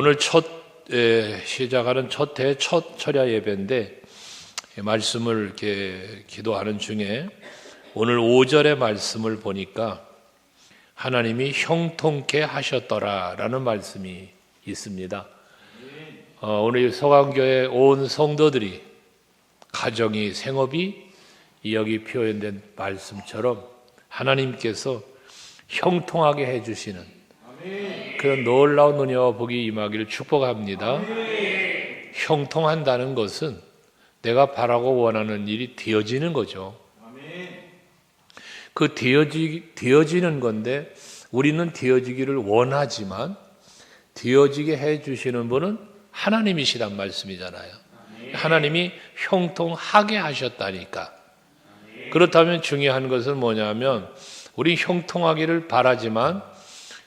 오늘 시작하는 첫 철야 예배인데 말씀을 이렇게 기도하는 중에 오늘 5절의 말씀을 보니까 하나님이 형통케 하셨더라라는 말씀이 있습니다. 오늘 서강교회 온 성도들이 가정이 생업이 여기 표현된 말씀처럼 하나님께서 형통하게 해주시는 그런 놀라운 은혜와 복이 임하기를 축복합니다. 형통한다는 것은 내가 바라고 원하는 일이 되어지는 거죠. 그 되어지는 건데 우리는 되어지기를 원하지만 되어지게 해주시는 분은 하나님이시란 말씀이잖아요. 하나님이 형통하게 하셨다니까. 그렇다면 중요한 것은 뭐냐면 우리 형통하기를 바라지만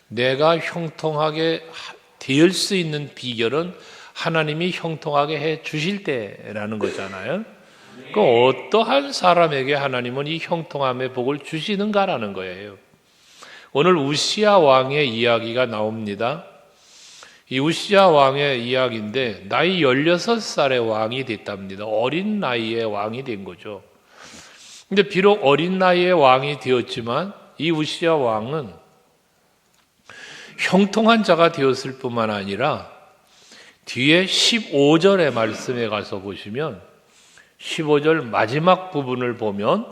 내가 형통하게 될 수 있는 비결은 하나님이 형통하게 해 주실 때라는 거잖아요. 그 어떠한 사람에게 하나님은 이 형통함의 복을 주시는가라는 거예요. 오늘 우시야 왕의 이야기가 나옵니다. 이 우시야 왕의 이야기인데 나이 16살의 왕이 됐답니다. 어린 나이에 왕이 된 거죠. 근데 비록 어린 나이에 왕이 되었지만 이 우시야 왕은 형통한 자가 되었을 뿐만 아니라 뒤에 15절의 말씀에 가서 보시면 15절 마지막 부분을 보면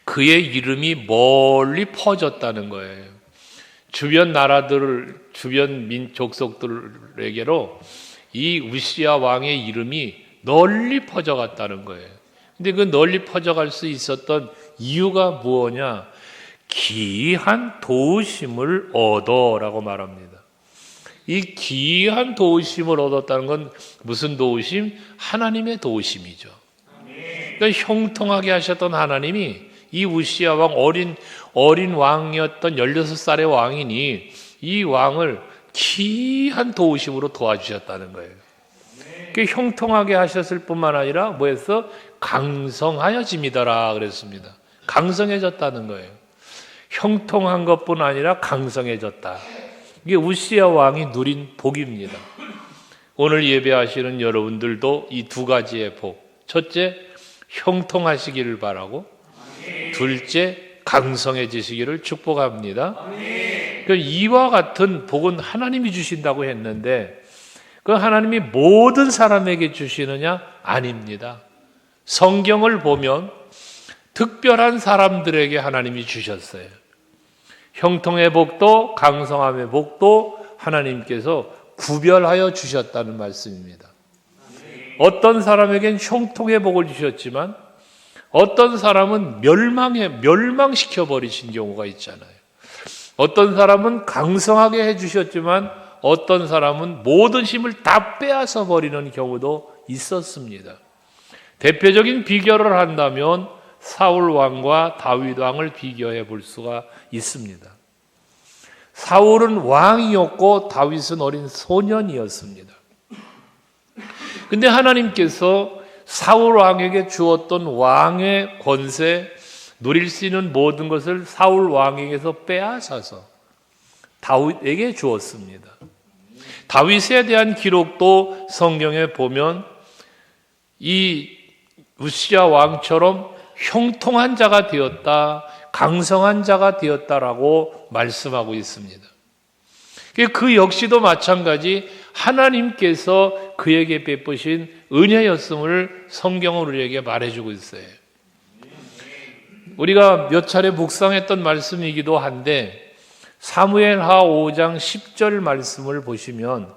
그의 이름이 멀리 퍼졌다는 거예요. 주변 나라들, 주변 민족속들에게로 이 우시야 왕의 이름이 널리 퍼져갔다는 거예요. 근데 그 널리 퍼져갈 수 있었던 이유가 무엇이냐? 기이한 도우심을 얻어라고 말합니다. 이 기이한 도우심을 얻었다는 건 무슨 도우심? 하나님의 도우심이죠. 그러니까 형통하게 하셨던 하나님이 이 우시야 왕 어린 왕이었던 16살의 왕이니 이 왕을 기이한 도우심으로 도와주셨다는 거예요. 그 형통하게 하셨을 뿐만 아니라 뭐였어? 강성하여짐이더라 그랬습니다. 강성해졌다는 거예요. 형통한 것뿐 아니라 강성해졌다. 이게 우시야 왕이 누린 복입니다. 오늘 예배하시는 여러분들도 이 두 가지의 복. 첫째, 형통하시기를 바라고, 둘째, 강성해지시기를 축복합니다. 이와 같은 복은 하나님이 주신다고 했는데 그 하나님이 모든 사람에게 주시느냐? 아닙니다. 성경을 보면 특별한 사람들에게 하나님이 주셨어요. 형통의 복도 강성함의 복도 하나님께서 구별하여 주셨다는 말씀입니다. 어떤 사람에겐 형통의 복을 주셨지만 어떤 사람은 멸망시켜 버리신 경우가 있잖아요. 어떤 사람은 강성하게 해주셨지만 어떤 사람은 모든 힘을 다 빼앗아 버리는 경우도 있었습니다. 대표적인 비교를 한다면 사울 왕과 다윗 왕을 비교해 볼 수가 있습니다. 사울은 왕이었고 다윗은 어린 소년이었습니다. 근데 하나님께서 사울 왕에게 주었던 왕의 권세, 누릴 수 있는 모든 것을 사울 왕에게서 빼앗아서 다윗에게 주었습니다. 다윗에 대한 기록도 성경에 보면 이 우시야 왕처럼 형통한 자가 되었다, 강성한 자가 되었다라고 말씀하고 있습니다. 그 역시도 마찬가지 하나님께서 그에게 베푸신 은혜였음을 성경은 우리에게 말해주고 있어요. 우리가 몇 차례 묵상했던 말씀이기도 한데 사무엘하 5장 10절 말씀을 보시면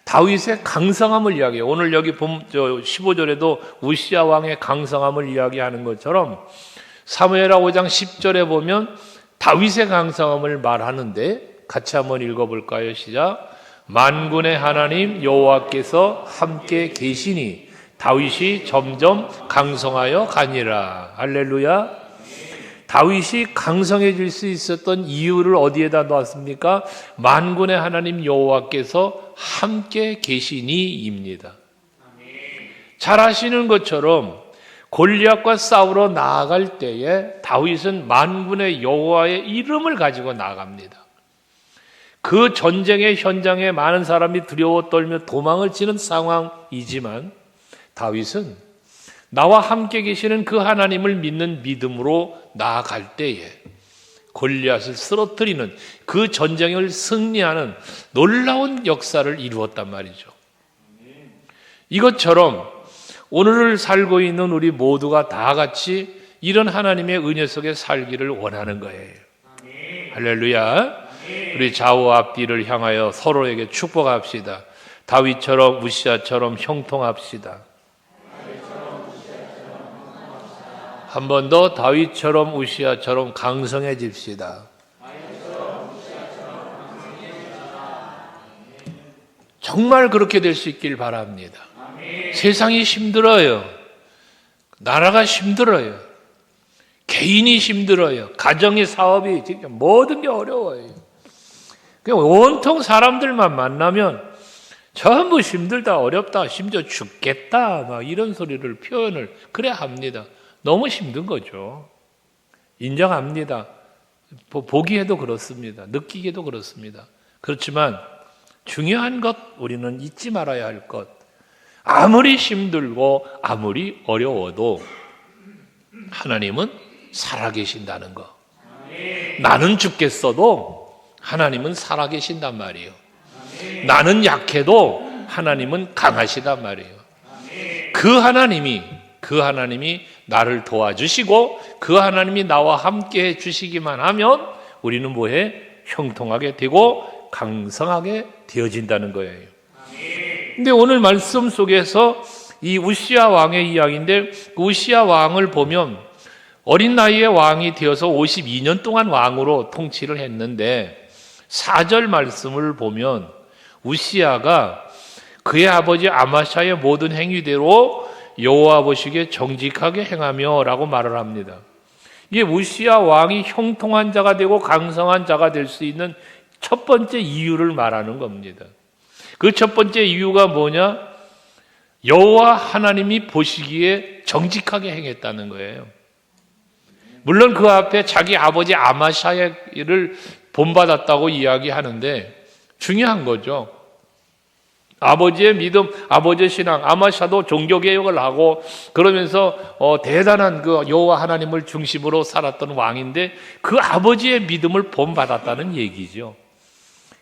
다윗의 강성함을 이야기해요. 오늘 여기 15절에도 우시야 왕의 강성함을 이야기하는 것처럼 사무엘하 5장 10절에 보면 다윗의 강성함을 말하는데 같이 한번 읽어볼까요? 시작. 만군의 하나님 여호와께서 함께 계시니 다윗이 점점 강성하여 가니라. 할렐루야. 다윗이 강성해질 수 있었던 이유를 어디에다 놓았습니까? 만군의 하나님 여호와께서 함께 계시니입니다. 잘 아시는 것처럼 골리앗과 싸우러 나아갈 때에 다윗은 만군의 여호와의 이름을 가지고 나아갑니다. 그 전쟁의 현장에 많은 사람이 두려워 떨며 도망을 치는 상황이지만 다윗은 나와 함께 계시는 그 하나님을 믿는 믿음으로 나아갈 때에 골리앗을 쓰러뜨리는 그 전쟁을 승리하는 놀라운 역사를 이루었단 말이죠. 이것처럼 오늘을 살고 있는 우리 모두가 다 같이 이런 하나님의 은혜 속에 살기를 원하는 거예요. 할렐루야. 우리 좌우 앞뒤를 향하여 서로에게 축복합시다. 다윗처럼 우시아처럼 형통합시다. 한 번 더 다윗처럼 우시아처럼 강성해집시다. 정말 그렇게 될 수 있길 바랍니다. 세상이 힘들어요. 나라가 힘들어요. 개인이 힘들어요. 가정의 사업이 모든 게 어려워요. 온통 사람들만 만나면 전부 힘들다, 어렵다, 심지어 죽겠다 막 이런 소리를 표현을 그래야 합니다. 너무 힘든 거죠. 인정합니다. 보기에도 그렇습니다. 느끼기에도 그렇습니다. 그렇지만 중요한 것, 우리는 잊지 말아야 할 것, 아무리 힘들고 아무리 어려워도 하나님은 살아계신다는 거. 나는 죽겠어도 하나님은 살아계신단 말이에요. 나는 약해도 하나님은 강하시단 말이에요. 그 하나님이 나를 도와주시고 그 하나님이 나와 함께 해주시기만 하면 우리는 뭐해? 형통하게 되고 강성하게 되어진다는 거예요. 근데 오늘 말씀 속에서 이 우시아 왕의 이야기인데, 우시아 왕을 보면 어린 나이에 왕이 되어서 52년 동안 왕으로 통치를 했는데 4절 말씀을 보면 우시아가 그의 아버지 아마샤의 모든 행위대로 여호와 보시기에 정직하게 행하며 라고 말을 합니다. 이게 우시아 왕이 형통한 자가 되고 강성한 자가 될 수 있는 첫 번째 이유를 말하는 겁니다. 그 첫 번째 이유가 뭐냐? 여호와 하나님이 보시기에 정직하게 행했다는 거예요. 물론 그 앞에 자기 아버지 아마샤를 본받았다고 이야기하는데 중요한 거죠. 아버지의 믿음, 아버지의 신앙, 아마샤도 종교개혁을 하고 그러면서 대단한 그 여호와 하나님을 중심으로 살았던 왕인데 그 아버지의 믿음을 본받았다는 얘기죠.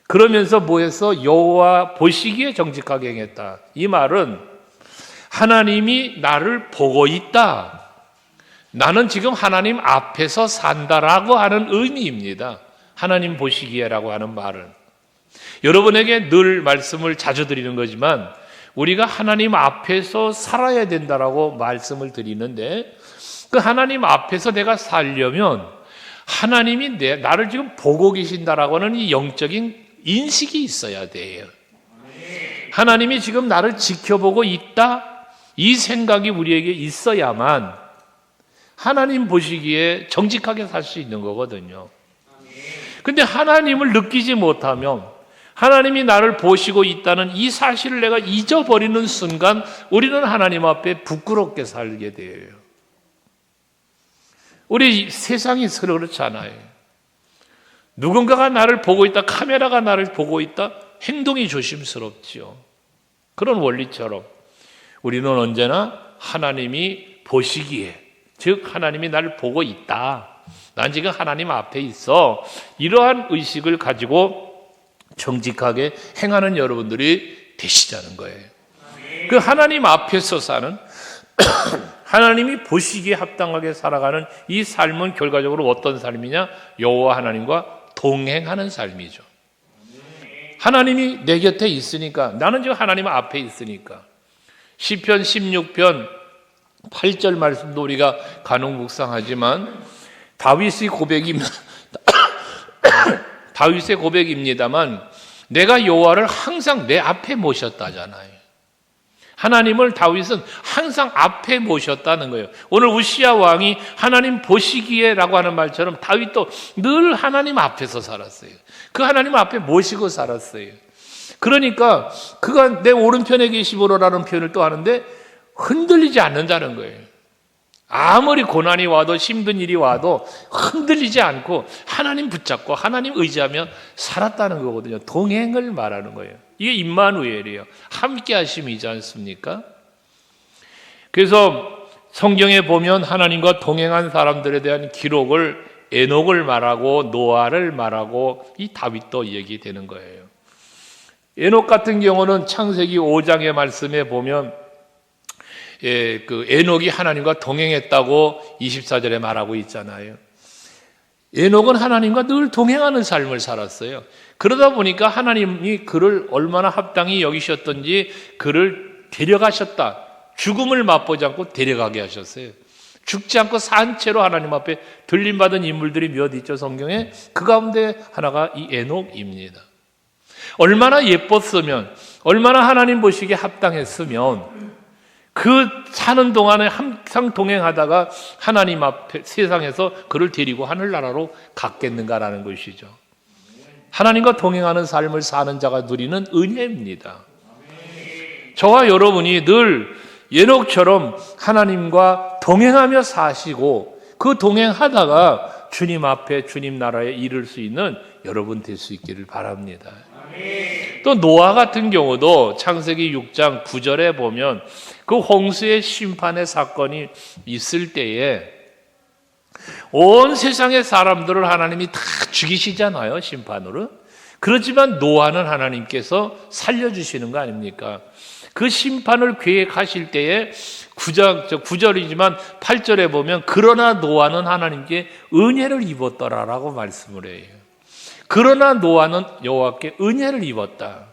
그러면서 뭐해서 여호와 보시기에 정직하게 행했다. 이 말은 하나님이 나를 보고 있다. 나는 지금 하나님 앞에서 산다라고 하는 의미입니다. 하나님 보시기에라고 하는 말은. 여러분에게 늘 말씀을 자주 드리는 거지만 우리가 하나님 앞에서 살아야 된다라고 말씀을 드리는데 그 하나님 앞에서 내가 살려면 하나님이 나를 지금 보고 계신다라고 하는 이 영적인 인식이 있어야 돼요. 하나님이 지금 나를 지켜보고 있다, 이 생각이 우리에게 있어야만 하나님 보시기에 정직하게 살 수 있는 거거든요. 근데 하나님을 느끼지 못하면 하나님이 나를 보시고 있다는 이 사실을 내가 잊어버리는 순간 우리는 하나님 앞에 부끄럽게 살게 돼요. 우리 세상이 서로 그렇잖아요. 누군가가 나를 보고 있다, 카메라가 나를 보고 있다, 행동이 조심스럽지요. 그런 원리처럼 우리는 언제나 하나님이 보시기에, 즉 하나님이 나를 보고 있다, 난 지금 하나님 앞에 있어, 이러한 의식을 가지고 정직하게 행하는 여러분들이 되시자는 거예요. 그 하나님 앞에서 사는 하나님이 보시기에 합당하게 살아가는 이 삶은 결과적으로 어떤 삶이냐? 여호와 하나님과 동행하는 삶이죠. 하나님이 내 곁에 있으니까, 나는 지금 하나님 앞에 있으니까. 시편 16편 8절 말씀도 우리가 간혹 묵상하지만 다윗의 고백입니다만 내가 여호와를 항상 내 앞에 모셨다잖아요. 하나님을 다윗은 항상 앞에 모셨다는 거예요. 오늘 우시아 왕이 하나님 보시기에라고 하는 말처럼 다윗도 늘 하나님 앞에서 살았어요. 그 하나님 앞에 모시고 살았어요. 그러니까 그가 내 오른편에 계시므로라는 표현을 또 하는데 흔들리지 않는다는 거예요. 아무리 고난이 와도 힘든 일이 와도 흔들리지 않고 하나님 붙잡고 하나님 의지하며 살았다는 거거든요. 동행을 말하는 거예요. 이게 임마누엘이에요. 함께 하심이지 않습니까? 그래서 성경에 보면 하나님과 동행한 사람들에 대한 기록을 에녹을 말하고 노아를 말하고 이 다윗도 얘기되는 거예요. 에녹 같은 경우는 창세기 5장의 말씀에 보면 그 에녹이 하나님과 동행했다고 24절에 말하고 있잖아요. 에녹은 하나님과 늘 동행하는 삶을 살았어요. 그러다 보니까 하나님이 그를 얼마나 합당히 여기셨던지 그를 데려가셨다. 죽음을 맛보지 않고 데려가게 하셨어요. 죽지 않고 산 채로 하나님 앞에 들림받은 인물들이 몇 있죠, 성경에? 그 가운데 하나가 이 에녹입니다. 얼마나 예뻤으면, 얼마나 하나님 보시기에 합당했으면 그 사는 동안에 항상 동행하다가 하나님 앞에 세상에서 그를 데리고 하늘나라로 갔겠는가라는 것이죠. 하나님과 동행하는 삶을 사는 자가 누리는 은혜입니다. 저와 여러분이 늘 에녹처럼 하나님과 동행하며 사시고 그 동행하다가 주님 앞에 주님 나라에 이를 수 있는 여러분 될 수 있기를 바랍니다. 또 노아 같은 경우도 창세기 6장 9절에 보면 그 홍수의 심판의 사건이 있을 때에 온 세상의 사람들을 하나님이 다 죽이시잖아요, 심판으로. 그렇지만 노아는 하나님께서 살려주시는 거 아닙니까? 그 심판을 계획하실 때에 9절이지만 8절에 보면 그러나 노아는 하나님께 은혜를 입었더라라고 말씀을 해요. 그러나 노아는 여호와께 은혜를 입었다.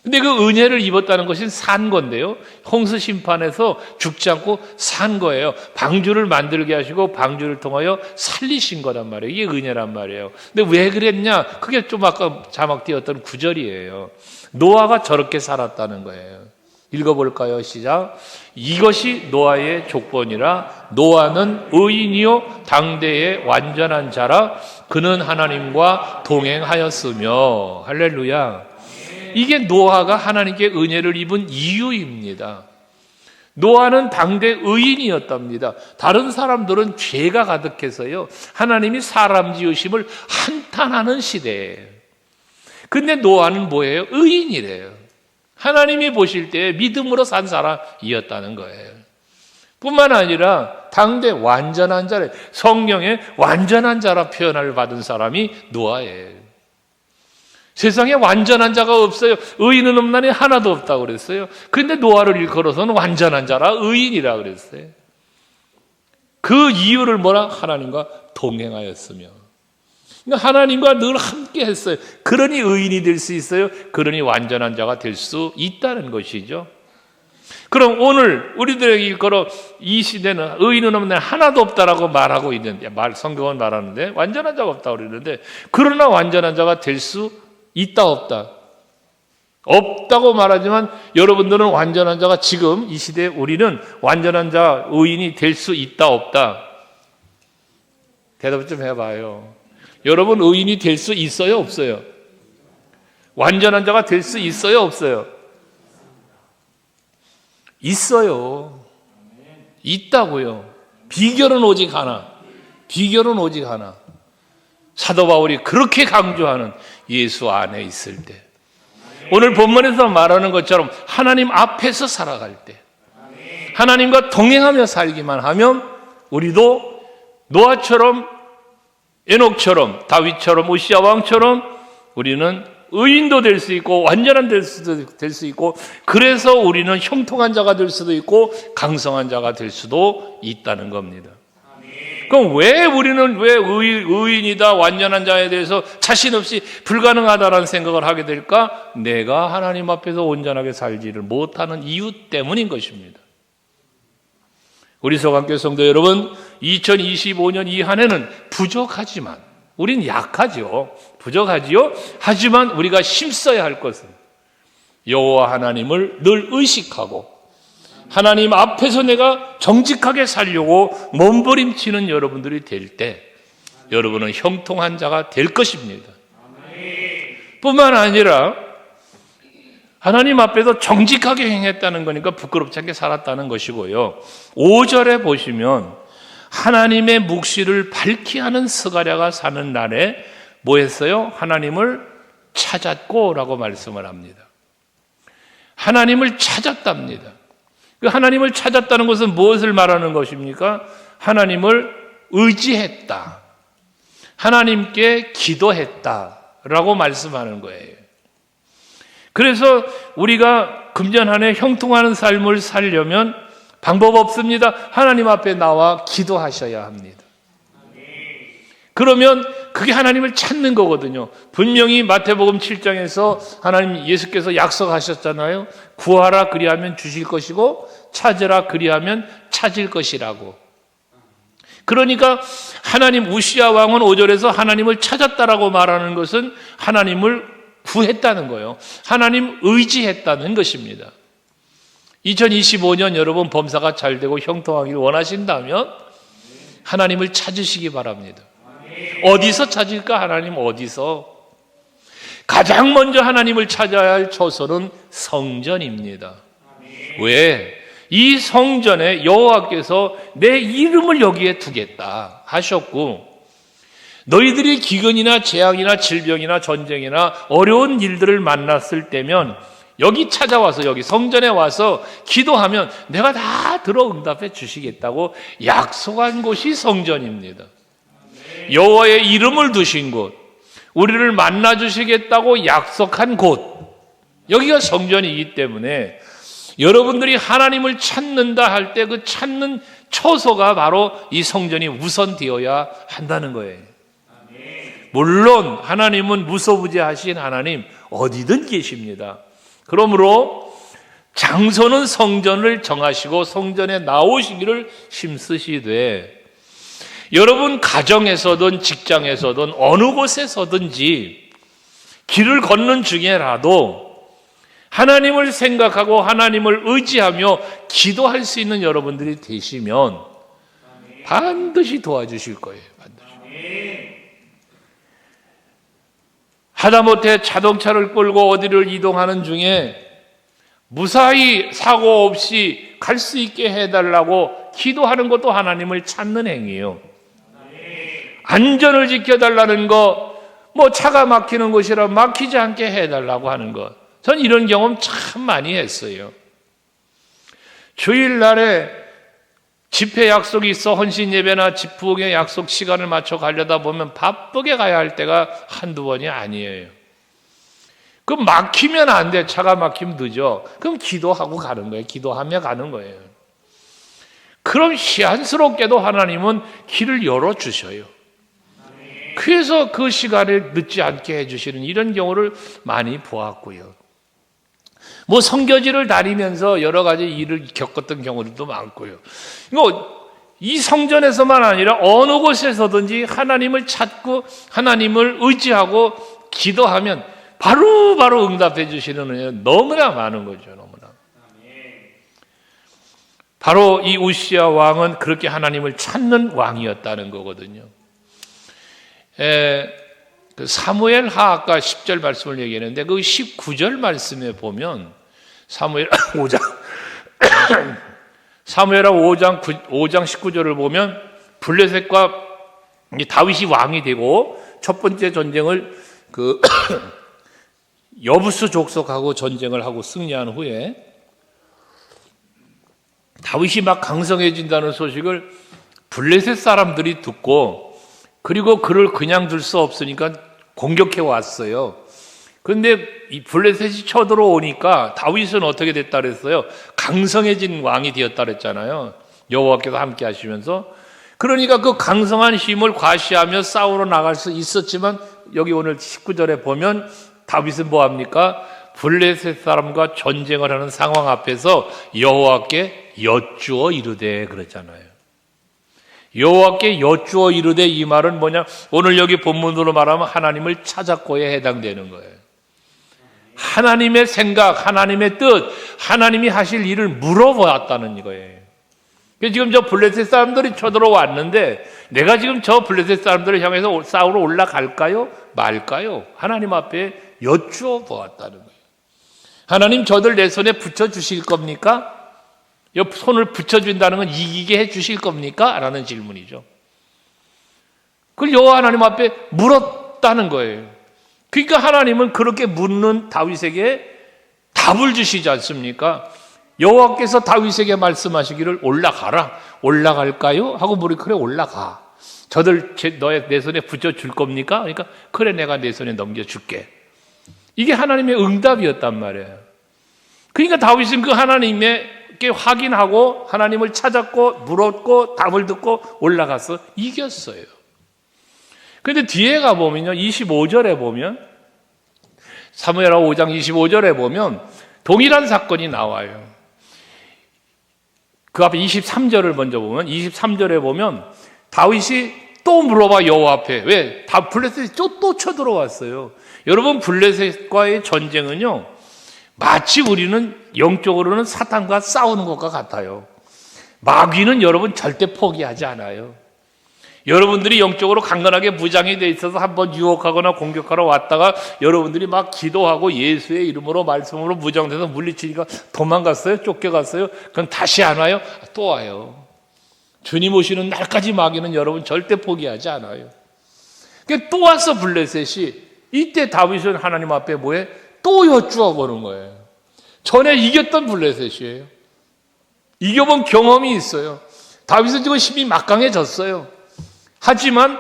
근데 그 은혜를 입었다는 것은 산 건데요. 홍수 심판에서 죽지 않고 산 거예요. 방주를 만들게 하시고 방주를 통하여 살리신 거란 말이에요. 이게 은혜란 말이에요. 근데 왜 그랬냐? 그게 좀 아까 자막 띄었던 9절이에요. 노아가 저렇게 살았다는 거예요. 읽어볼까요? 시작. 이것이 노아의 조건이라. 노아는 의인이요 당대의 완전한 자라. 그는 하나님과 동행하였으며. 할렐루야. 이게 노아가 하나님께 은혜를 입은 이유입니다. 노아는 당대 의인이었답니다. 다른 사람들은 죄가 가득해서요, 하나님이 사람 지으심을 한탄하는 시대에. 근데 노아는 뭐예요? 의인이래요. 하나님이 보실 때 믿음으로 산 사람이었다는 거예요. 뿐만 아니라 당대 완전한 자래, 성경에 완전한 자라 표현을 받은 사람이 노아예요. 세상에 완전한 자가 없어요. 의인은 없나니 하나도 없다고 그랬어요. 그런데 노아를 일컬어서는 완전한 자라 의인이라 그랬어요. 그 이유를 뭐라? 하나님과 동행하였으며. 그러니까 하나님과 늘 함께 했어요. 그러니 의인이 될 수 있어요. 그러니 완전한 자가 될 수 있다는 것이죠. 그럼 오늘 우리들에게 일컬어 이 시대는 의인은 없네 하나도 없다라고 말하고 있는데, 성경은 말하는데 완전한 자가 없다고 그러는데, 그러나 완전한 자가 될 수 있다 없다? 없다고 말하지만 여러분들은 완전한 자가 지금 이 시대에 우리는 완전한 자 의인이 될 수 있다 없다? 대답 좀 해봐요. 여러분 의인이 될 수 있어요 없어요? 완전한 자가 될 수 있어요 없어요? 있어요. 있다고요. 비결은 오직 하나. 비결은 오직 하나. 사도 바울이 그렇게 강조하는 예수 안에 있을 때, 오늘 본문에서 말하는 것처럼 하나님 앞에서 살아갈 때, 하나님과 동행하며 살기만 하면 우리도 노아처럼, 에녹처럼, 다윗처럼, 우시아 왕처럼 우리는 의인도 될 수 있고 완전한 될 수 있고, 그래서 우리는 형통한 자가 될 수도 있고 강성한 자가 될 수도 있다는 겁니다. 그럼 왜 우리는 왜 의인이다 완전한 자에 대해서 자신 없이 불가능하다라는 생각을 하게 될까? 내가 하나님 앞에서 온전하게 살지를 못하는 이유 때문인 것입니다. 우리 서강교회 성도 여러분, 2025년 이 한 해는 부족하지만, 우린 약하죠. 부족하지요. 하지만 우리가 힘써야 할 것은 여호와 하나님을 늘 의식하고 하나님 앞에서 내가 정직하게 살려고 몸부림치는 여러분들이 될 때 여러분은 형통한 자가 될 것입니다. 뿐만 아니라 하나님 앞에서 정직하게 행했다는 거니까 부끄럽지 않게 살았다는 것이고요. 5절에 보시면 하나님의 묵시를 밝히 하는 스가랴가 사는 날에 뭐 했어요? 하나님을 찾았고 라고 말씀을 합니다. 하나님을 찾았답니다. 그 하나님을 찾았다는 것은 무엇을 말하는 것입니까? 하나님을 의지했다. 하나님께 기도했다라고 말씀하는 거예요. 그래서 우리가 금년 한 해 형통하는 삶을 살려면 방법 없습니다. 하나님 앞에 나와 기도하셔야 합니다. 그러면 그게 하나님을 찾는 거거든요. 분명히 마태복음 7장에서 하나님 예수께서 약속하셨잖아요. 구하라 그리하면 주실 것이고 찾으라 그리하면 찾을 것이라고. 그러니까 하나님 우시야 왕은 5절에서 하나님을 찾았다라고 말하는 것은 하나님을 구했다는 거예요. 하나님 의지했다는 것입니다. 2025년 여러분 범사가 잘 되고 형통하기를 원하신다면 하나님을 찾으시기 바랍니다. 어디서 찾을까? 하나님 어디서? 가장 먼저 하나님을 찾아야 할 처소는 성전입니다. 왜? 이 성전에 여호와께서 내 이름을 여기에 두겠다 하셨고, 너희들이 기근이나 재앙이나 질병이나 전쟁이나 어려운 일들을 만났을 때면 여기 찾아와서 여기 성전에 와서 기도하면 내가 다 들어 응답해 주시겠다고 약속한 곳이 성전입니다. 여호와의 이름을 두신 곳, 우리를 만나 주시겠다고 약속한 곳, 여기가 성전이기 때문에 여러분들이 하나님을 찾는다 할 때 그 찾는 처소가 바로 이 성전이 우선되어야 한다는 거예요. 물론 하나님은 무소부재하신 하나님 어디든 계십니다. 그러므로 장소는 성전을 정하시고 성전에 나오시기를 힘쓰시되, 여러분 가정에서든 직장에서든 어느 곳에서든지 길을 걷는 중에라도 하나님을 생각하고 하나님을 의지하며 기도할 수 있는 여러분들이 되시면 반드시 도와주실 거예요. 반드시. 하다못해 자동차를 끌고 어디를 이동하는 중에 무사히 사고 없이 갈 수 있게 해달라고 기도하는 것도 하나님을 찾는 행위예요. 안전을 지켜달라는 거, 뭐 차가 막히는 곳이라 막히지 않게 해달라고 하는 것, 전 이런 경험 참 많이 했어요. 주일날에 집회 약속이 있어 헌신 예배나 집부흥의 약속 시간을 맞춰 가려다 보면 바쁘게 가야 할 때가 한두 번이 아니에요. 그럼 막히면 안 돼. 차가 막히면 늦어. 그럼 기도하고 가는 거예요. 기도하며 가는 거예요. 그럼 희한스럽게도 하나님은 길을 열어주셔요. 그래서 그 시간을 늦지 않게 해주시는 이런 경우를 많이 보았고요. 뭐 성교지를 다니면서 여러 가지 일을 겪었던 경우들도 많고요. 이 성전에서만 아니라 어느 곳에서든지 하나님을 찾고 하나님을 의지하고 기도하면 바로 응답해 주시는 은혜가 너무나 많은 거죠. 너무나. 바로 이 우시야 왕은 그렇게 하나님을 찾는 왕이었다는 거거든요. 그 사무엘 하악가 10절 말씀을 얘기했는데 그 19절 말씀에 보면 사무엘 5장 사무엘하 5장 19절을 보면 블레셋과 다윗이 왕이 되고 첫 번째 전쟁을 그 여부스 족속하고 전쟁을 하고 승리한 후에 다윗이 막 강성해진다는 소식을 블레셋 사람들이 듣고, 그리고 그를 그냥 둘 수 없으니까 공격해 왔어요. 그런데 이 블레셋이 쳐들어오니까 다윗은 어떻게 됐다 그랬어요? 강성해진 왕이 되었다 그랬잖아요. 여호와께서 함께 하시면서. 그러니까 그 강성한 힘을 과시하며 싸우러 나갈 수 있었지만 여기 오늘 19절에 보면 다윗은 뭐합니까? 블레셋 사람과 전쟁을 하는 상황 앞에서 여호와께 여쭈어 이르되 그랬잖아요. 여호와께 여쭈어 이르되, 이 말은 뭐냐? 오늘 여기 본문으로 말하면 하나님을 찾았고에 해당되는 거예요. 하나님의 생각, 하나님의 뜻, 하나님이 하실 일을 물어보았다는 거예요. 지금 저 블레셋 사람들이 쳐들어왔는데 내가 지금 저 블레셋 사람들을 향해서 싸우러 올라갈까요? 말까요? 하나님 앞에 여쭈어 보았다는 거예요. 하나님 저들 내 손에 붙여주실 겁니까? 옆 손을 붙여준다는 건 이기게 해주실 겁니까? 라는 질문이죠. 그걸 여호와 하나님 앞에 물었다는 거예요. 그러니까 하나님은 그렇게 묻는 다윗에게 답을 주시지 않습니까? 여호와께서 다윗에게 말씀하시기를 올라가라. 올라갈까요? 하고 물으니 그래 올라가. 저들 내 손에 붙여줄 겁니까? 그러니까 그래 내가 내 손에 넘겨줄게. 이게 하나님의 응답이었단 말이에요. 그러니까 다윗은 그 하나님께 확인하고 하나님을 찾았고 물었고 답을 듣고 올라가서 이겼어요. 그런데 뒤에 가보면요, 25절에 보면, 사무엘하 5장 25절에 보면 동일한 사건이 나와요. 그 앞에 23절을 먼저 보면, 23절에 보면 다윗이 또 물어봐 여호와 앞에. 왜? 블레셋이 또 쳐들어왔어요. 여러분, 블레셋과의 전쟁은요, 마치 우리는 영적으로는 사탄과 싸우는 것과 같아요. 마귀는 여러분 절대 포기하지 않아요. 여러분들이 영적으로 강건하게 무장이 돼 있어서 한번 유혹하거나 공격하러 왔다가 여러분들이 막 기도하고 예수의 이름으로 말씀으로 무장돼서 물리치니까 도망갔어요? 쫓겨갔어요? 그럼 다시 안 와요? 또 와요. 주님 오시는 날까지 마귀는 여러분 절대 포기하지 않아요. 또 와서 블레셋이, 이때 다윗은 하나님 앞에 뭐해? 또 여쭈어 보는 거예요. 전에 이겼던 블레셋이에요. 이겨본 경험이 있어요. 다윗은 지금 힘이 막강해졌어요. 하지만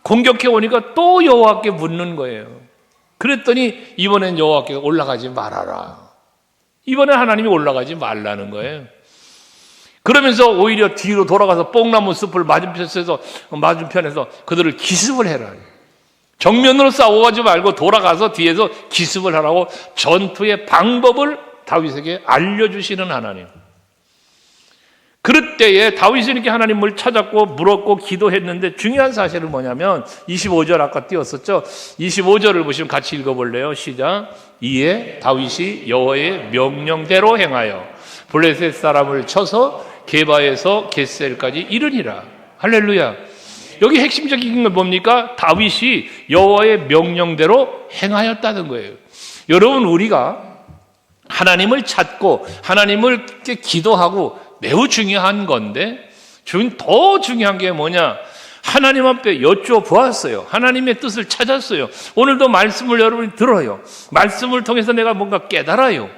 공격해 오니까 또 여호와께 묻는 거예요. 그랬더니 이번엔 여호와께 올라가지 말아라. 이번엔 하나님이 올라가지 말라는 거예요. 그러면서 오히려 뒤로 돌아가서 뽕나무 숲을 맞은편에서 그들을 기습을 해라. 정면으로 싸워가지 말고 돌아가서 뒤에서 기습을 하라고 전투의 방법을 다윗에게 알려주시는 하나님. 그럴 때에 다윗이 이렇게 하나님을 찾았고 물었고 기도했는데 중요한 사실은 뭐냐면 25절 아까 띄웠었죠. 25절을 보시면 같이 읽어볼래요? 시작. 이에 다윗이 여호와의 명령대로 행하여 블레셋 사람을 쳐서 게바에서 겟셀까지 이르니라. 할렐루야. 여기 핵심적인 건 뭡니까? 다윗이 여호와의 명령대로 행하였다는 거예요. 여러분, 우리가 하나님을 찾고 하나님을 기도하고 매우 중요한 건데, 더 중요한 게 뭐냐? 하나님 앞에 여쭤보았어요. 하나님의 뜻을 찾았어요. 오늘도 말씀을 여러분이 들어요. 말씀을 통해서 내가 뭔가 깨달아요.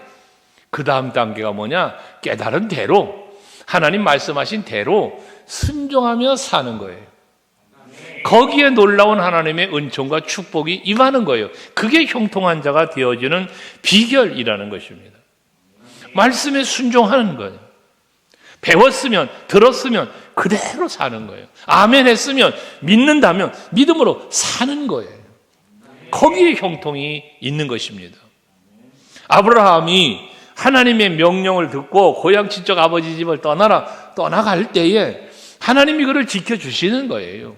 그 다음 단계가 뭐냐? 깨달은 대로, 하나님 말씀하신 대로 순종하며 사는 거예요. 거기에 놀라운 하나님의 은총과 축복이 임하는 거예요. 그게 형통한 자가 되어지는 비결이라는 것입니다. 말씀에 순종하는 거예요. 배웠으면, 들었으면 그대로 사는 거예요. 아멘 했으면, 믿는다면 믿음으로 사는 거예요. 거기에 형통이 있는 것입니다. 아브라함이 하나님의 명령을 듣고 고향 친척 아버지 집을 떠나갈 때에 하나님이 그를 지켜주시는 거예요.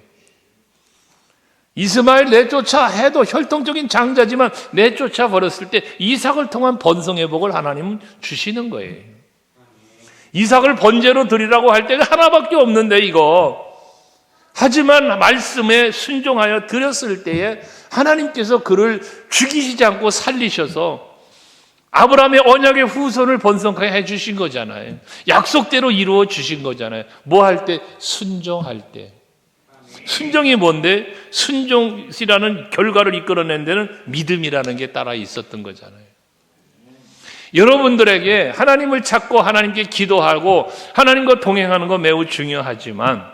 이스마엘 내쫓아 해도 혈통적인 장자지만 내쫓아 버렸을 때 이삭을 통한 번성의 복을 하나님은 주시는 거예요. 이삭을 번제로 드리라고 할 때가 하나밖에 없는데 이거. 하지만 말씀에 순종하여 드렸을 때에 하나님께서 그를 죽이시지 않고 살리셔서 아브라함의 언약의 후손을 번성하게 해주신 거잖아요. 약속대로 이루어 주신 거잖아요. 뭐 할 때? 순종할 때. 순종이 뭔데? 순종이라는 결과를 이끌어낸 데는 믿음이라는 게 따라 있었던 거잖아요. 여러분들에게 하나님을 찾고 하나님께 기도하고 하나님과 동행하는 거 매우 중요하지만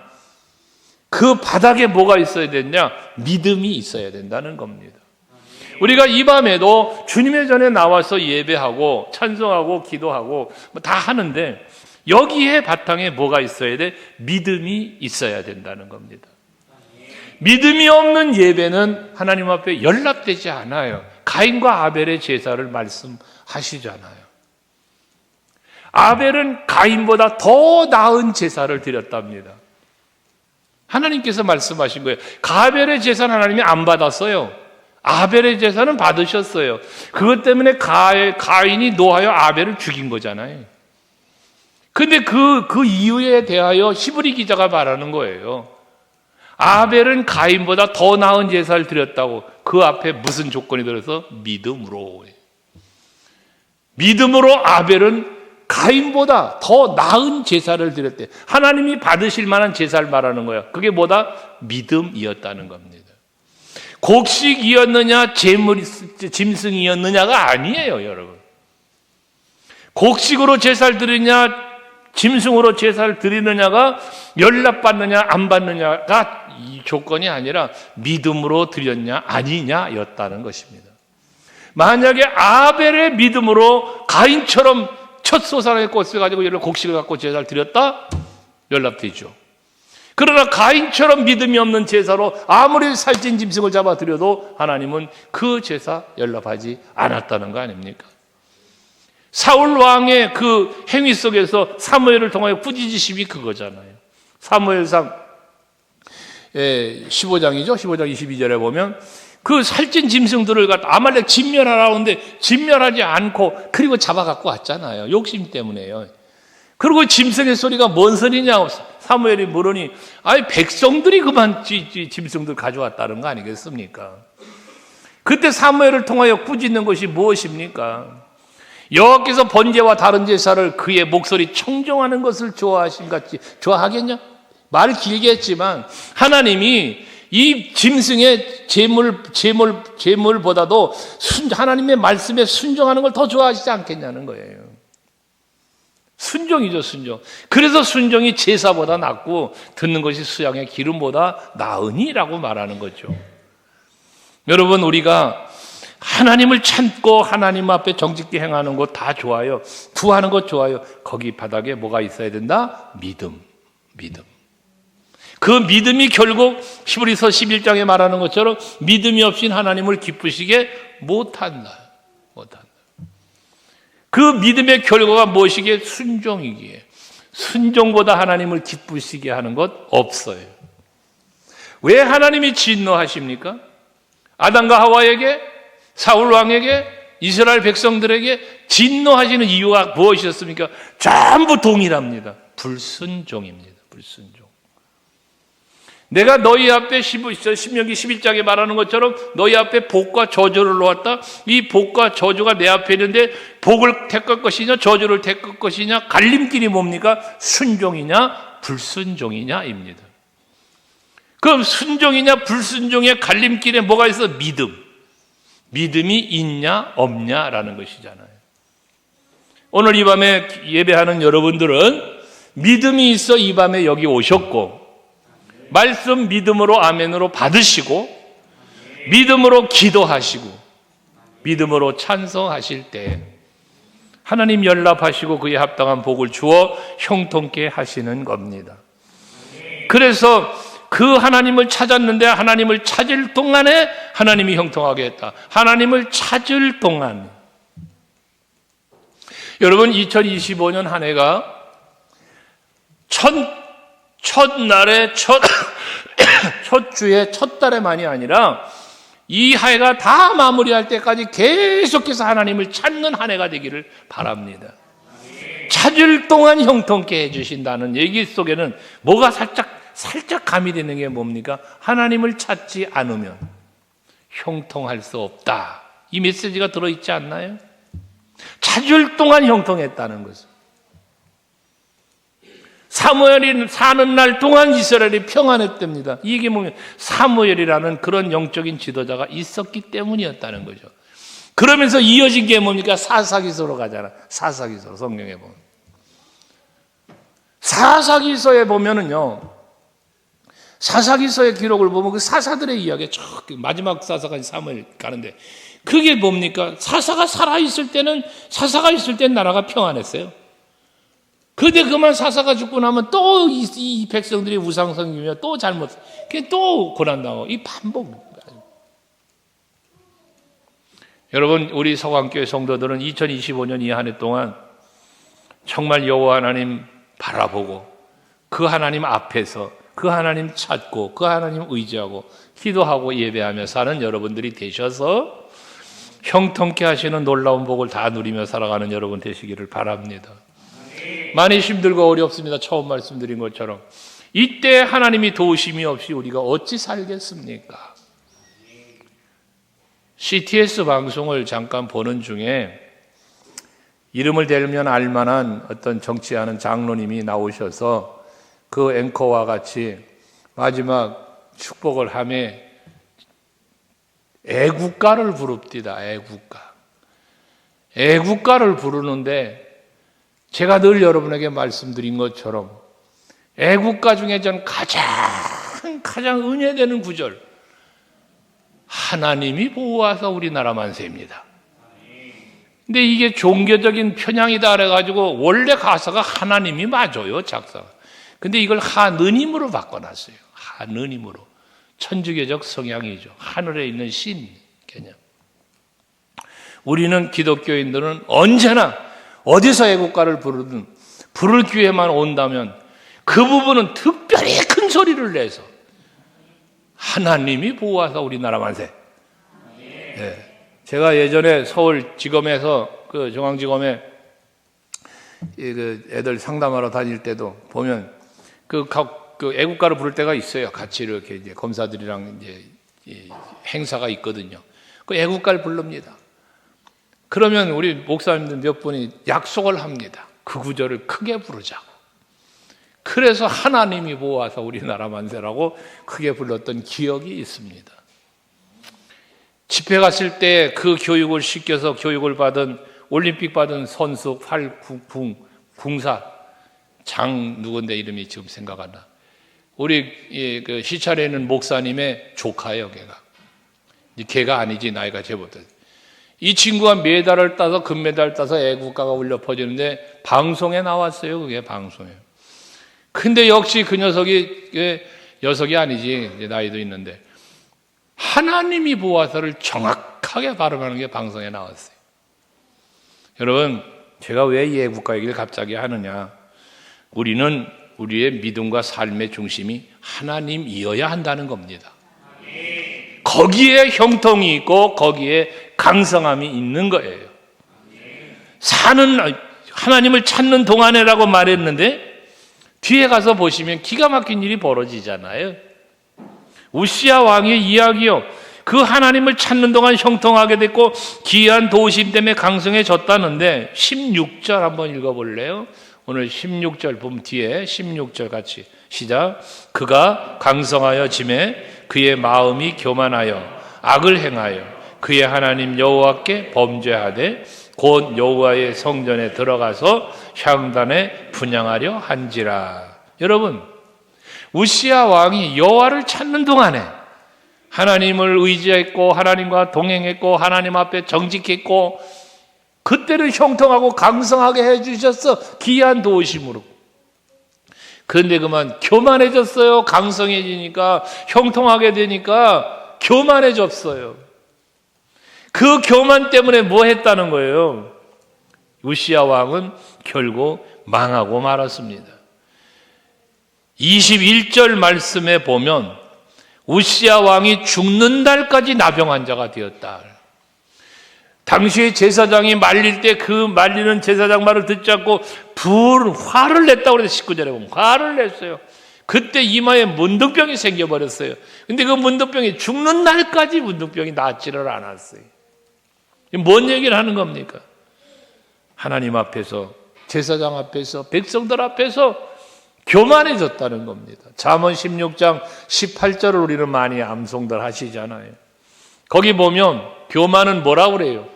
그 바닥에 뭐가 있어야 되냐? 믿음이 있어야 된다는 겁니다. 우리가 이 밤에도 주님의 전에 나와서 예배하고 찬송하고 기도하고 다 하는데 여기에 바탕에 뭐가 있어야 돼? 믿음이 있어야 된다는 겁니다. 믿음이 없는 예배는 하나님 앞에 연락되지 않아요. 가인과 아벨의 제사를 말씀하시잖아요. 아벨은 가인보다 더 나은 제사를 드렸답니다. 하나님께서 말씀하신 거예요. 아벨의 제사는 하나님이 안 받았어요. 아벨의 제사는 받으셨어요. 그것 때문에 가인이 노하여 아벨을 죽인 거잖아요. 근데 그 이유에 대하여 히브리 기자가 말하는 거예요. 아벨은 가인보다 더 나은 제사를 드렸다고. 그 앞에 무슨 조건이 들어서? 믿음으로. 믿음으로 아벨은 가인보다 더 나은 제사를 드렸대. 하나님이 받으실 만한 제사를 말하는 거예요. 그게 뭐다? 믿음이었다는 겁니다. 곡식이었느냐 짐승이었느냐가 아니에요, 여러분. 곡식으로 제사를 드리냐 짐승으로 제사를 드리느냐가 연락받느냐 안 받느냐가 이 조건이 아니라 믿음으로 드렸냐 아니냐였다는 것입니다. 만약에 아벨의 믿음으로 가인처럼 첫 소산의 꽃을 가지고 곡식을 갖고 제사를 드렸다? 연락되죠. 그러나 가인처럼 믿음이 없는 제사로 아무리 살찐 짐승을 잡아 드려도 하나님은 그 제사 연락하지 않았다는 거 아닙니까? 사울 왕의 그 행위 속에서 사무엘을 통하여 꾸짖으심이 그거잖아요. 사무엘상 15장이죠. 15장 22절에 보면 그 살찐 짐승들을 갖다 아말렉 진멸하라고 하는데 진멸하지 않고 그리고 잡아갖고 왔잖아요. 욕심 때문에요. 그리고 짐승의 소리가 뭔 소리냐 사무엘이 물으니 아니 백성들이 그만 짐승들 가져왔다는 거 아니겠습니까? 그때 사무엘을 통하여 꾸짖는 것이 무엇입니까? 여호와께서 번제와 다른 제사를 그의 목소리 청정하는 것을 좋아하신 같이 좋아하겠냐? 말 길게 했지만 하나님이 이 짐승의 제물보다도 하나님의 말씀에 순종하는 걸 더 좋아하시지 않겠냐는 거예요. 순종이죠, 순종. 그래서 순종이 제사보다 낫고 듣는 것이 수양의 기름보다 나으니라고 말하는 거죠. 여러분, 우리가 하나님을 찾고 하나님 앞에 정직히 행하는 것 다 좋아요. 구하는 것 좋아요. 거기 바닥에 뭐가 있어야 된다? 믿음. 그 믿음이 결국 히브리서 11장에 말하는 것처럼 믿음이 없인 하나님을 기쁘시게 못한다. 그 믿음의 결과가 무엇이기에? 순종이기에. 순종보다 하나님을 기쁘시게 하는 것 없어요. 왜 하나님이 진노하십니까? 아담과 하와에게, 사울 왕에게, 이스라엘 백성들에게 진노하시는 이유가 무엇이었습니까? 전부 동일합니다. 불순종입니다. 불순종. 내가 너희 앞에 신명기 11장에 말하는 것처럼 너희 앞에 복과 저주를 놓았다. 이 복과 저주가 내 앞에 있는데 복을 택할 것이냐 저주를 택할 것이냐 갈림길이 뭡니까? 순종이냐 불순종이냐입니다. 그럼 순종이냐 불순종의 갈림길에 뭐가 있어? 믿음이 있냐 없냐라는 것이잖아요. 오늘 이 밤에 예배하는 여러분들은 믿음이 있어 이 밤에 여기 오셨고 말씀 믿음으로 아멘으로 받으시고 믿음으로 기도하시고 믿음으로 찬송하실 때 하나님 연락하시고 그에 합당한 복을 주어 형통케 하시는 겁니다. 그래서 그 하나님을 찾았는데 하나님을 찾을 동안에 하나님이 형통하게 했다. 하나님을 찾을 동안. 여러분 2025년 한 해가 첫날에 첫 주에 첫 달에만이 아니라 이 해가 다 마무리할 때까지 계속해서 하나님을 찾는 한 해가 되기를 바랍니다. 찾을 동안 형통케 해주신다는 얘기 속에는 뭐가 살짝 가미되는 게 뭡니까? 하나님을 찾지 않으면 형통할 수 없다. 이 메시지가 들어있지 않나요? 찾을 동안 형통했다는 것을. 사무엘이 사는 날 동안 이스라엘이 평안했답니다. 이게 뭐냐면 사무엘이라는 그런 영적인 지도자가 있었기 때문이었다는 거죠. 그러면서 이어진 게 뭡니까? 사사기서로 가잖아. 사사기서 성경에 보면. 사사기서에 보면은요. 사사기서의 기록을 보면 그 사사들의 이야기가 마지막 사사가 사무엘 가는데 그게 뭡니까? 사사가 살아있을 때는 사사가 있을 땐 나라가 평안했어요. 그런데 그만 사사가 죽고 나면 또 이 백성들이 우상성이며 또 잘못, 또 고난당하고 이 반복. 여러분 우리 서강교회 성도들은 2025년 이 한 해 동안 정말 여호와 하나님 바라보고 그 하나님 앞에서 그 하나님 찾고 그 하나님 의지하고 기도하고 예배하며 사는 여러분들이 되셔서 형통케 하시는 놀라운 복을 다 누리며 살아가는 여러분 되시기를 바랍니다. 많이 힘들고 어렵습니다. 처음 말씀드린 것처럼 이때 하나님이 도우심이 없이 우리가 어찌 살겠습니까? CTS 방송을 잠깐 보는 중에 이름을 대면 알만한 어떤 정치하는 장로님이 나오셔서 그 앵커와 같이 마지막 축복을 하며 애국가를 부릅디다. 애국가를 부르는데 제가 늘 여러분에게 말씀드린 것처럼 애국가 중에 전 가장 은혜되는 구절, 하나님이 보호하사 우리나라 만세입니다. 근데 이게 종교적인 편향이다 그래가지고 원래 가사가 하나님이 맞아요, 작사가. 근데 이걸 하느님으로 바꿔놨어요. 하느님으로. 천주교적 성향이죠. 하늘에 있는 신 개념. 우리는 기독교인들은 언제나 어디서 애국가를 부르든 부를 기회만 온다면 그 부분은 특별히 큰 소리를 내서 하나님이 보호하사 우리나라 만세. 네. 제가 예전에 서울지검에서 그 중앙지검에 그 애들 상담하러 다닐 때도 보면 그 애국가를 부를 때가 있어요. 같이 이렇게 이제 검사들이랑 이제 행사가 있거든요. 그 애국가를 부릅니다. 그러면 우리 목사님들 몇 분이 약속을 합니다. 그 구절을 크게 부르자고. 그래서 하나님이 보호하사 우리나라 만세라고 크게 불렀던 기억이 있습니다. 집회 갔을 때 그 교육을 시켜서 교육을 받은 올림픽 받은 선수 붕사 장 누군데 이름이 지금 생각 안 나. 우리 그 시찰에 있는 목사님의 조카예요, 걔가 아니지 나이가 제보다. 이 친구가 메달을 따서 금메달 따서 애국가가 울려 퍼지는데 방송에 나왔어요. 그게 방송에. 근데 역시 그 녀석이 아니지 나이도 있는데 하나님이 보호하사를 정확하게 발음하는 게 방송에 나왔어요. 여러분, 제가 왜 이 애국가 얘기를 갑자기 하느냐? 우리는 우리의 믿음과 삶의 중심이 하나님이어야 한다는 겁니다. 거기에 형통이 있고 거기에 강성함이 있는 거예요. 하나님을 찾는 동안에라고 말했는데 뒤에 가서 보시면 기가 막힌 일이 벌어지잖아요. 우시야 왕의 이야기요. 그 하나님을 찾는 동안 형통하게 됐고 기이한 도우심 때문에 강성해졌다는데 16절 한번 읽어볼래요? 오늘 16절 보면 뒤에 16절 같이 시작. 그가 강성하여 짐에 그의 마음이 교만하여 악을 행하여 그의 하나님 여호와께 범죄하되 곧 여호와의 성전에 들어가서 향단에 분향하려 한지라. 여러분, 우시야 왕이 여호와를 찾는 동안에 하나님을 의지했고 하나님과 동행했고 하나님 앞에 정직했고 그때는 형통하고 강성하게 해주셨어. 기이한 도우심으로. 그런데 그만 교만해졌어요. 강성해지니까 형통하게 되니까 교만해졌어요. 그 교만 때문에 뭐 했다는 거예요? 우시야 왕은 결국 망하고 말았습니다. 21절 말씀에 보면 우시야 왕이 죽는 날까지 나병 환자가 되었다. 당시에 제사장이 말릴 때 그 말리는 제사장 말을 듣지 않고 화를 냈다고 그래서 19절에 보면 화를 냈어요. 그때 이마에 문득병이 생겨버렸어요. 근데 그 문득병이 죽는 날까지 문득병이 낫지를 않았어요. 뭔 얘기를 하는 겁니까? 하나님 앞에서, 제사장 앞에서, 백성들 앞에서 교만해졌다는 겁니다. 잠언 16장 18절을 우리는 많이 암송들 하시잖아요. 거기 보면 교만은 뭐라고 그래요?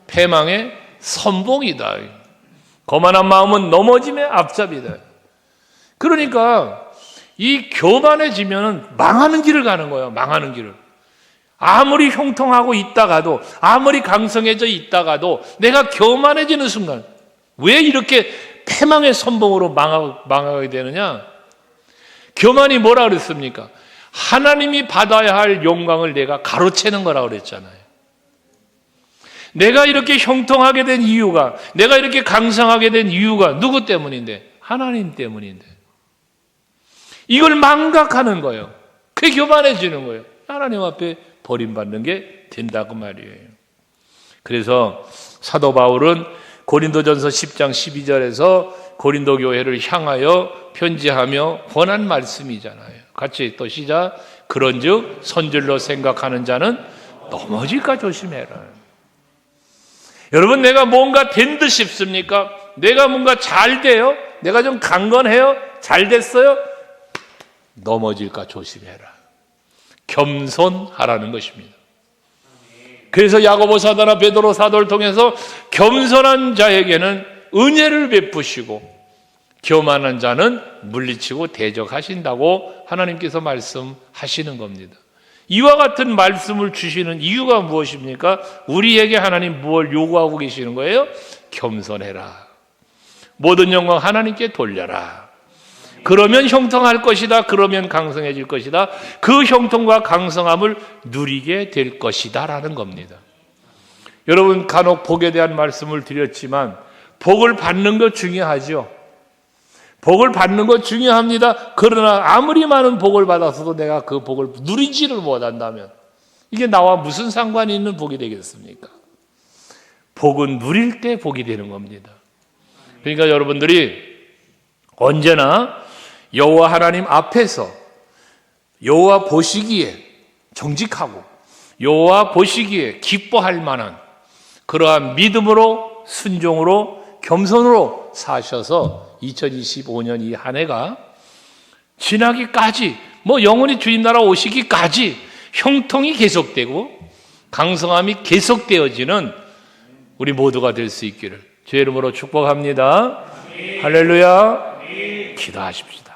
패망의 선봉이다. 거만한 마음은 넘어짐의 앞잡이다. 그러니까 이 교만해지면 망하는 길을 가는 거예요. 망하는 길을. 아무리 형통하고 있다가도, 아무리 강성해져 있다가도 내가 교만해지는 순간 왜 이렇게 패망의 선봉으로 망하게 되느냐? 교만이 뭐라 그랬습니까? 하나님이 받아야 할 영광을 내가 가로채는 거라고 그랬잖아요. 내가 이렇게 형통하게 된 이유가, 내가 이렇게 강성하게 된 이유가 누구 때문인데? 하나님 때문인데. 이걸 망각하는 거예요. 그게 교만해지는 거예요. 하나님 앞에 버림받는 게 된다고 말이에요. 그래서 사도 바울은 고린도전서 10장 12절에서 고린도 교회를 향하여 편지하며 권한 말씀이잖아요. 같이 또 시작. 그런즉 선줄로 생각하는 자는 넘어질까 조심해라. 여러분, 내가 뭔가 된 듯 싶습니까? 내가 뭔가 잘 돼요? 내가 좀 강건해요? 잘 됐어요? 넘어질까 조심해라. 겸손하라는 것입니다. 그래서 야고보 사도나 베드로 사도를 통해서 겸손한 자에게는 은혜를 베푸시고 교만한 자는 물리치고 대적하신다고 하나님께서 말씀하시는 겁니다. 이와 같은 말씀을 주시는 이유가 무엇입니까? 우리에게 하나님 무엇을 요구하고 계시는 거예요? 겸손해라. 모든 영광 하나님께 돌려라. 그러면 형통할 것이다. 그러면 강성해질 것이다. 그 형통과 강성함을 누리게 될 것이다 라는 겁니다. 여러분, 간혹 복에 대한 말씀을 드렸지만 복을 받는 것 중요하죠. 복을 받는 것 중요합니다. 그러나 아무리 많은 복을 받아서도 내가 그 복을 누리지를 못한다면 이게 나와 무슨 상관이 있는 복이 되겠습니까? 복은 누릴 때 복이 되는 겁니다. 그러니까 여러분들이 언제나 여호와 하나님 앞에서 여호와 보시기에 정직하고 여호와 보시기에 기뻐할 만한 그러한 믿음으로 순종으로 겸손으로 사셔서 2025년 이 한 해가 지나기까지 영원히 주님 나라 오시기까지 형통이 계속되고 강성함이 계속되어지는 우리 모두가 될 수 있기를 주의 이름으로 축복합니다. 할렐루야. 기도하십시다.